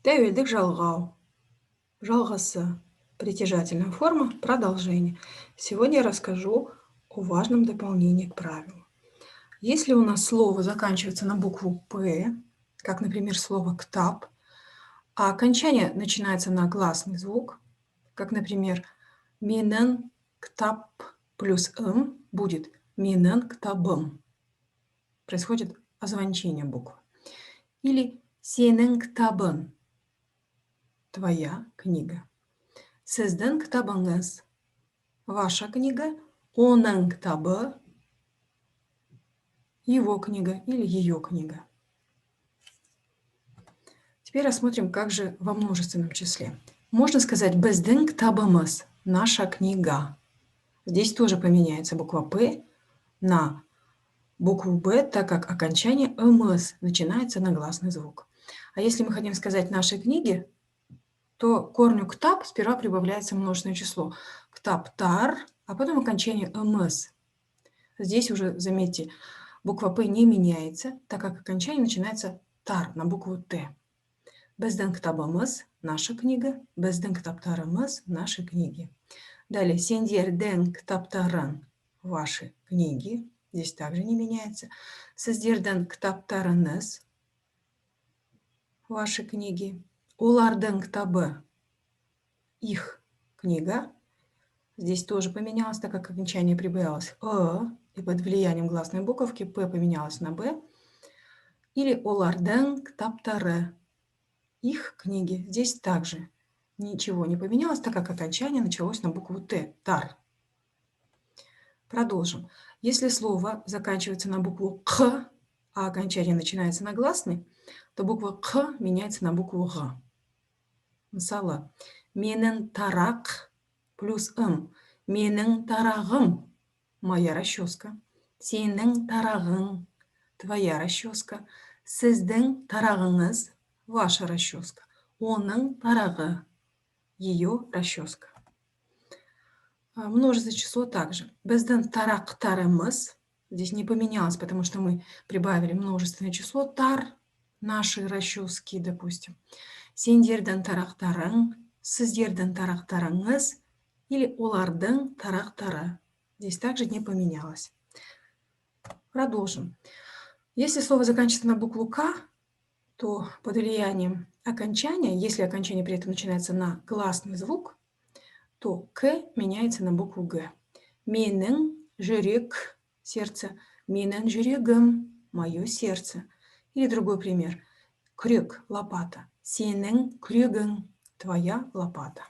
Тәуелдік жалғау. Жалғасы. Притяжательная форма. Продолжение. Сегодня я расскажу о важном дополнении к правилу. Если у нас слово заканчивается на букву «п», как, например, слово «ктап», а окончание начинается на гласный звук, как, например, «минен ктап» плюс «м» будет «минен ктабым». Происходит озвончение буквы. Или «сенен ктабын» – твоя книга. Сіздің кітабыңыз – ваша книга, оның кітабы – его книга или ее книга. Теперь рассмотрим, как же во множественном числе. Можно сказать «біздің кітабымыз» – наша книга. Здесь тоже поменяется буква «п» на букву «б», так как окончание «мс» начинается на гласный звук. А если мы хотим сказать «наши книги», то к корню «ктап» сперва прибавляется множественное число. «Ктаптар», а потом окончание «мс». Здесь уже, заметьте, буква «п» не меняется, так как окончание начинается «тар» на букву «т». «Біздің кітабымыз» – наша книга, «біздің кітаптарымыз» – наши книги. Далее «сендердің кітаптарың» – ваши книги. Здесь также не меняется. «Сіздердің кітаптарыңыз» – ваши книги. «Олардың кітабы» – их книга. Здесь тоже поменялось, так как окончание прибавилось и под влиянием гласной буковки «п» поменялось на «б». Или «олардың кітаптары» – их книги. Здесь также ничего не поменялось, так как окончание началось на букву «т» – «тар». Продолжим. Если слово заканчивается на букву «х», а окончание начинается на гласный, то буква «х» меняется на букву «г». Мысалы, «менің тарақ» плюс «ым». «Менің тарағым» – моя расческа. «Сенің тарағың» – твоя расческа. «Сіздің тарағыңыз» – ваша расческа. «Оның тарағы» – ее расческа. Множественное число также. «Біздің тарақтарымыз» здесь не поменялось, потому что мы прибавили множественное число «тар» – наши расчески, допустим. «Сендердің тарақтарың», «сіздердің тарақтарыңыз» или «олардың тарақтары». Здесь также не поменялось. Продолжим. Если слово заканчивается на букву «к», то под влиянием окончания, если окончание при этом начинается на гласный звук, то «к» меняется на букву «г». «Менің жүрек» – сердце, «менің жүрегім» – мое сердце. Или другой пример. Крюк – лопата. «Сенің күрегің» – твоя лопата.